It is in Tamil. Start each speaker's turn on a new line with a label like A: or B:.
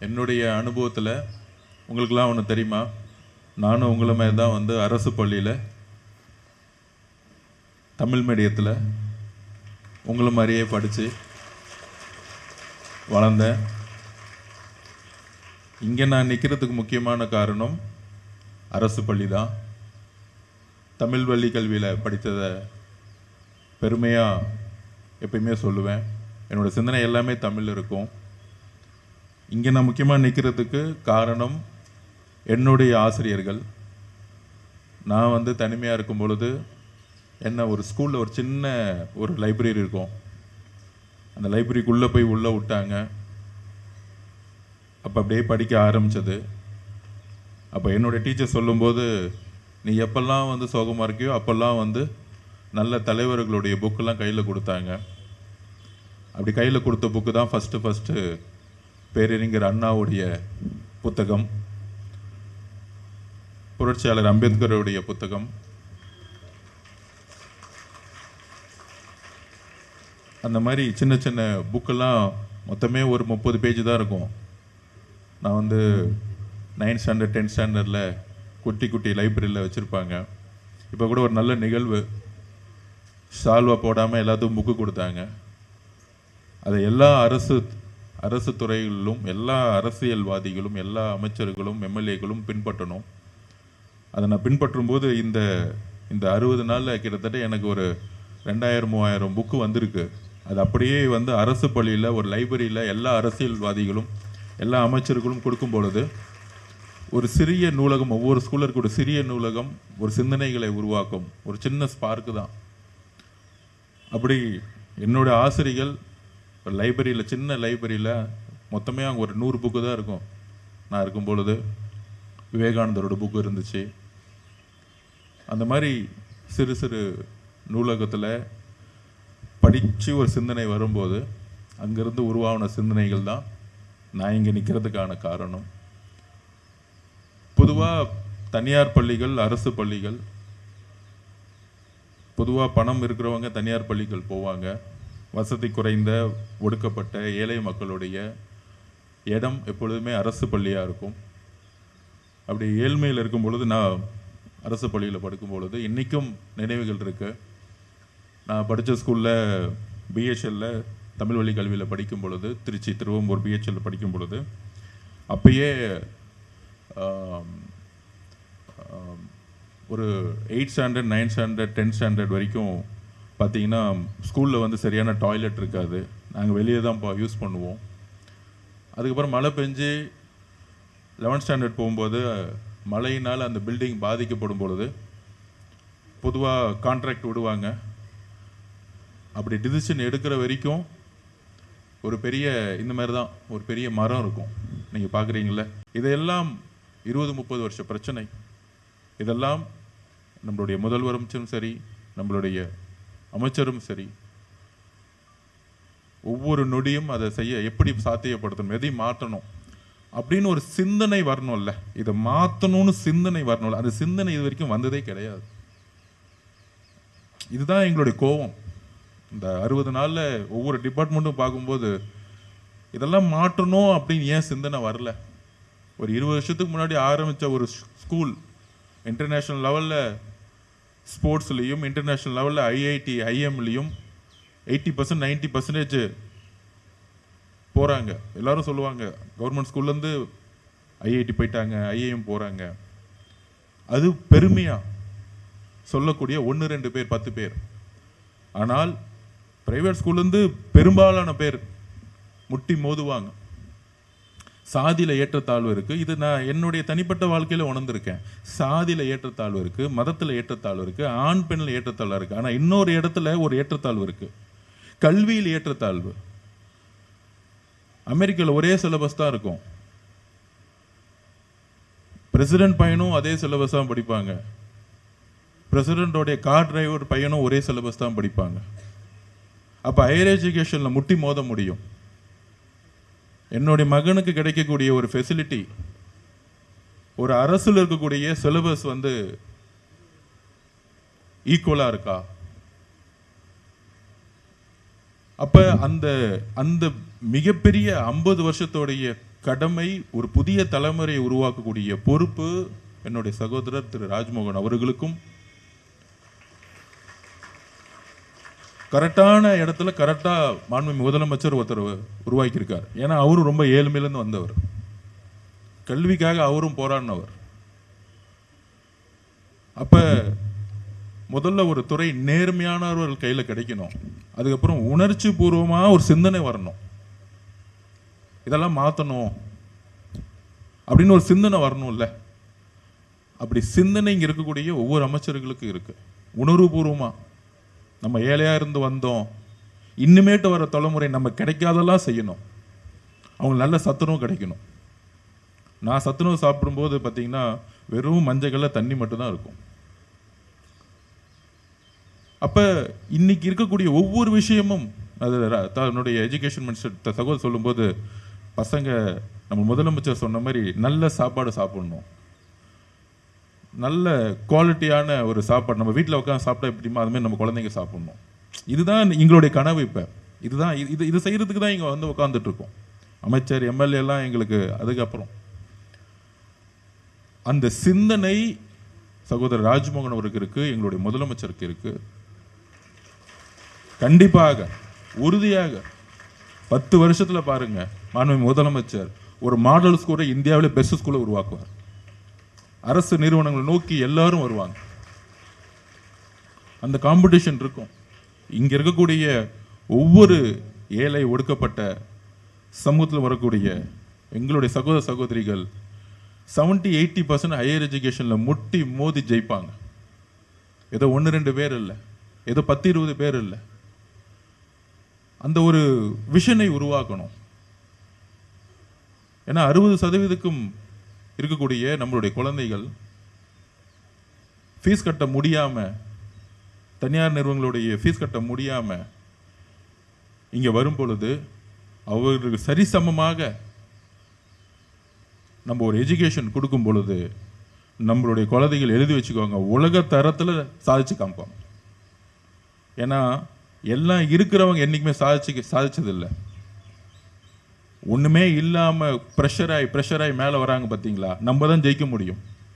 A: என்னுடைய அனுபவத்தில் உங்களுக்கெல்லாம் ஒன்று தெரியுமா? நானும் உங்களை மாதிரி தான் வந்து அரசு பள்ளியில் தமிழ் மீடியத்தில் உங்களை மாதிரியே படித்து வளர்ந்தேன். இங்கே நான் நிற்கிறதுக்கு முக்கியமான காரணம் அரசு பள்ளி தான். தமிழ் வழி கல்வியில் படித்ததை பெருமையாக எப்பயுமே சொல்லுவேன். என்னோடய சிந்தனை எல்லாமே தமிழ் இருக்கும். இங்கே நான் முக்கியமாக நிற்கிறதுக்கு காரணம் என்னுடைய ஆசிரியர்கள். நான் வந்து தனிமையாக இருக்கும் பொழுது என்ன ஒரு ஸ்கூலில் ஒரு சின்ன ஒரு லைப்ரரி இருக்கும். அந்த லைப்ரரிக்குள்ளே போய் உள்ளே விட்டாங்க. அப்போ அப்படியே படிக்க ஆரம்பித்தது. அப்போ என்னுடைய டீச்சர் சொல்லும்போது, நீ எப்பெல்லாம் வந்து சோகமாக இருக்கியோ அப்போல்லாம் வந்து நல்ல தலைவர்களுடைய புக்கெல்லாம் கையில் கொடுத்தாங்க. அப்படி கையில் கொடுத்த புக்கு தான் ஃபஸ்ட்டு பேரறிஞர் அண்ணாவுடைய புத்தகம், புரட்சியாளர் அம்பேத்கருடைய புத்தகம். அந்த மாதிரி சின்ன சின்ன புக்கெல்லாம் மொத்தமே ஒரு 30 பேஜ் தான் இருக்கும். நான் வந்து 9th ஸ்டாண்டர்ட் 10th ஸ்டாண்டர்டில் குட்டி லைப்ரரியில் வச்சுருப்பாங்க. இப்போ கூட ஒரு நல்ல நிகழ்வு, சால்வா போடாமல் எல்லாத்துக்கும் புக்கு கொடுத்தாங்க. அதை எல்லா அரசு துறைகளிலும் எல்லா அரசியல்வாதிகளும் எல்லா அமைச்சர்களும் எம்எல்ஏக்களும் பின்பற்றணும். அதை நான் பின்பற்றும் போது இந்த 60 நாளில் கிட்டத்தட்ட எனக்கு ஒரு 2000-3000 புக்கு வந்திருக்கு. அது அப்படியே வந்து அரசு பள்ளியில் ஒரு லைப்ரரியில் எல்லா அரசியல்வாதிகளும் எல்லா அமைச்சர்களும் கொடுக்கும் பொழுது ஒரு சிறிய நூலகம், ஒவ்வொரு ஸ்கூலில் இருக்க ஒரு சிறிய நூலகம் ஒரு சிந்தனைகளை உருவாக்கும். ஒரு சின்ன ஸ்பார்க்கு தான். அப்படி என்னோடய ஆசிரியர்கள் லைப்ரரியில், சின்ன லைப்ரரியில் மொத்தமே அங்கே ஒரு 100 புக்கு தான் இருக்கும். நான் இருக்கும் பொழுது விவேகானந்தரோட புக்கு இருந்துச்சு. அந்த மாதிரி சிறு சிறு நூலகத்தில் படித்து ஒரு சிந்தனை வரும்போது அங்கேருந்து உருவான சிந்தனைகள் தான் நான் இங்கே நிற்கிறதுக்கான காரணம். பொதுவாக தனியார் பள்ளிகள், அரசு பள்ளிகள், பொதுவாக பணம் இருக்கிறவங்க தனியார் பள்ளிகள் போவாங்க. வசதி குறைந்த ஒடுக்கப்பட்ட ஏழை மக்களுடைய இடம் எப்பொழுதுமே அரசு பள்ளியாக இருக்கும். அப்படி ஏழ்மையில் இருக்கும் பொழுது நான் அரசு பள்ளியில் படிக்கும் பொழுது இன்றைக்கும் நினைவுகள் இருக்குது. நான் படித்த ஸ்கூலில் பிஹெச்எல்ல தமிழ் வழி கல்வியில் படிக்கும் பொழுது, திருச்சி திருவம்பூர் பிஹெச்எல்ல படிக்கும் பொழுது, அப்பயே ஒரு 8th standard 9th standard 10th standard வரைக்கும் பார்த்தீங்கன்னா ஸ்கூலில் வந்து சரியான டாய்லெட் இருக்காது. நாங்கள் வெளியே தான் யூஸ் பண்ணுவோம். அதுக்கப்புறம் மழை பெஞ்சு 11th ஸ்டாண்டர்ட் போகும்போது மழையினால் அந்த பில்டிங் பாதிக்கப்படும் பொழுது பொதுவாக கான்ட்ராக்ட் விடுவாங்க. அப்படி டிசிஷன் எடுக்கிற வரைக்கும் ஒரு பெரிய இந்த மாதிரி தான் ஒரு பெரிய மரம் இருக்கும். நீங்கள் பார்க்குறீங்களே, இதையெல்லாம் 20-30 வருஷ பிரச்சனை. இதெல்லாம் நம்மளுடைய முதல்வரும் சரி, நம்மளுடைய அமைச்சரும் சரி, ஒவ்வொரு நொடியும் அதை செய்ய எப்படி சாத்தியப்படுத்தணும், எதை மாற்றணும் அப்படின்னு ஒரு சிந்தனை வரணும்ல. இதை மாற்றணும்னு சிந்தனை வரணும்ல. அந்த சிந்தனை இது வரைக்கும் வந்ததே கிடையாது. இதுதான் எங்களுடைய கோபம். இந்த 60 நாளில் ஒவ்வொரு டிபார்ட்மெண்ட்டும் பார்க்கும்போது இதெல்லாம் மாற்றணும் அப்படின்னு ஏன் சிந்தனை வரல? ஒரு 20 வருஷத்துக்கு முன்னாடி ஆரம்பித்த ஒரு ஸ்கூல் இன்டர்நேஷ்னல் லெவலில் ஸ்போர்ட்ஸ்லேயும் இன்டர்நேஷ்னல் லெவலில் ஐஐடி ஐஎம்லேயும் 80% 90% போகிறாங்க. எல்லாரும் சொல்லுவாங்க கவர்மெண்ட் ஸ்கூல்லேருந்து ஐஐடி போயிட்டாங்க, ஐஏஎம் போகிறாங்க. அது பெருமையாக சொல்லக்கூடிய 1-2 பேர் 10 பேர். ஆனால் பிரைவேட் ஸ்கூல்லேருந்து பெரும்பாலான பேர் முட்டி மோதுவாங்க. சாதியில் ஏற்றத்தாழ்வு இருக்குது. இது நான் என்னுடைய தனிப்பட்ட வாழ்க்கையில் உணர்ந்திருக்கேன். சாதியில் ஏற்றத்தாழ்வு இருக்குது, மதத்தில் ஏற்றத்தாழ்வு இருக்குது, ஆண் பெண்ணில் ஏற்றத்தாழ்வு இருக்குது. ஆனால் இன்னொரு இடத்துல ஒரு ஏற்றத்தாழ்வு இருக்குது, கல்வியில் ஏற்றத்தாழ்வு. அமெரிக்காவில் ஒரே சிலபஸ் தான் இருக்கும். பிரசிடென்ட் பையனும் அதே சிலபஸ் தான் படிப்பாங்க. பிரசிடென்டோடைய கார் டிரைவர் பையனும் ஒரே சிலபஸ் தான் படிப்பாங்க. அப்போ ஹையர் எஜுகேஷனில் முட்டி மோத முடியும். என்னுடைய மகனுக்கு கிடைக்கக்கூடிய ஒரு ஃபெசிலிட்டி, ஒரு அரசில் இருக்கக்கூடிய சிலபஸ் வந்து ஈக்குவலாக இருக்கா? அப்போ அந்த அந்த மிகப்பெரிய 50 வருஷத்தோடைய கடமை, ஒரு புதிய தலைமுறையை உருவாக்கக்கூடிய பொறுப்பு என்னுடைய சகோதரர் திரு ராஜ்மோகன் அவர்களுக்கும் கரெக்டான இடத்துல கரெக்டா மாண்புமிகு முதலமைச்சர் ஒருத்தர் உருவாக்கியிருக்கார். ஏன்னா அவரும் ரொம்ப ஏழ்மையிலிருந்து வந்தவர், கல்விக்காக அவரும் போராடினவர். அப்ப முதல்ல ஒரு துறை நேர்மையானவர்கள் கையில் கிடைக்கணும், அதுக்கப்புறம் உணர்ச்சி பூர்வமா ஒரு சிந்தனை வரணும், இதெல்லாம் மாற்றணும் அப்படின்னு ஒரு சிந்தனை வரணும்ல. அப்படி சிந்தனை இங்கே இருக்கக்கூடிய ஒவ்வொரு அமைச்சர்களுக்கும் இருக்கு. உணர்வுபூர்வமா நம்ம ஏழையா இருந்து வந்தோம், இன்னுமேட்டு வர தலைமுறை நம்ம கிடைக்காதெல்லாம் செய்யணும், அவங்க நல்ல சத்துணவு கிடைக்கணும். நான் சத்துணவு சாப்பிடும்போது பார்த்தீங்கன்னா வெறும் மஞ்சள்ல தண்ணி மட்டும்தான் இருக்கும். அப்ப இன்னைக்கு இருக்கக்கூடிய ஒவ்வொரு விஷயமும் அது தன்னுடைய எஜுகேஷன் மினிஸ்டர் சகோதரர் சொல்லும்போது, பசங்க நம்ம முதலமைச்சர் சொன்ன மாதிரி நல்ல சாப்பாடு சாப்பிடணும், நல்ல குவாலிட்டியான ஒரு சாப்பாடு நம்ம வீட்டில் உட்காந்து சாப்பிட்டா எப்படிமா அதுமாதிரி நம்ம குழந்தைங்க சாப்பிடணும். இதுதான் எங்களுடைய கனவு. இப்போ இதுதான் இது செய்யறதுக்கு தான் இங்கே வந்து உட்காந்துட்டு இருக்கோம். அமைச்சர் எம்எல்ஏ எல்லாம் எங்களுக்கு அதுக்கப்புறம் அந்த சிந்தனை சகோதரர் ராஜ்மோகன் அவருக்கு இருக்கு, எங்களுடைய முதலமைச்சருக்கு இருக்கு. கண்டிப்பாக உறுதியாக 10 வருஷத்துல பாருங்க, மாண்புமிகு முதலமைச்சர் ஒரு மாடல் ஸ்கூலை இந்தியாவிலே பெஸ்ட் ஸ்கூலை உருவாக்குவார். அரசு நிறுவனங்களை நோக்கி எல்லாரும் வருவாங்க, அந்த காம்படிஷன் இருக்கும். இங்க இருக்கக்கூடிய ஒவ்வொரு ஏழை ஒடுக்கப்பட்ட சமூகத்தில் வரக்கூடிய எங்களுடைய சகோதர சகோதரிகள் 70-80% ஹையர் எஜுகேஷன்ல முட்டி மோதி ஜெயிப்பாங்க. ஏதோ 1-2 பேர் இல்லை, ஏதோ 10-20 பேர் இல்லை. அந்த ஒரு விஷனை உருவாக்கணும். ஏன்னா 60% இருக்கக்கூடிய நம்மளுடைய குழந்தைகள் ஃபீஸ் கட்ட முடியாம, தனியார் நிறுவனங்களுடைய ஃபீஸ் கட்ட முடியாம இங்க வரும் பொழுது அவர்களுக்கு சரிசமமாக நம்ம ஒரு எஜுகேஷன் கொடுக்கும் பொழுது நம்மளுடைய குழந்தைகள் எழுதி வச்சுக்கோங்க, உலக தரத்தில் சாதிச்சு காமிப்பாங்க. ஏன்னா எல்லாம் இருக்கிறவங்க என்னைக்குமே சாதிச்சதில்லை. ஒண்ணுமே இல்லாம ப்ரெஷராய் மேலே வராங்க பார்த்தீங்களா, நம்ம தான் ஜெயிக்க முடியும்.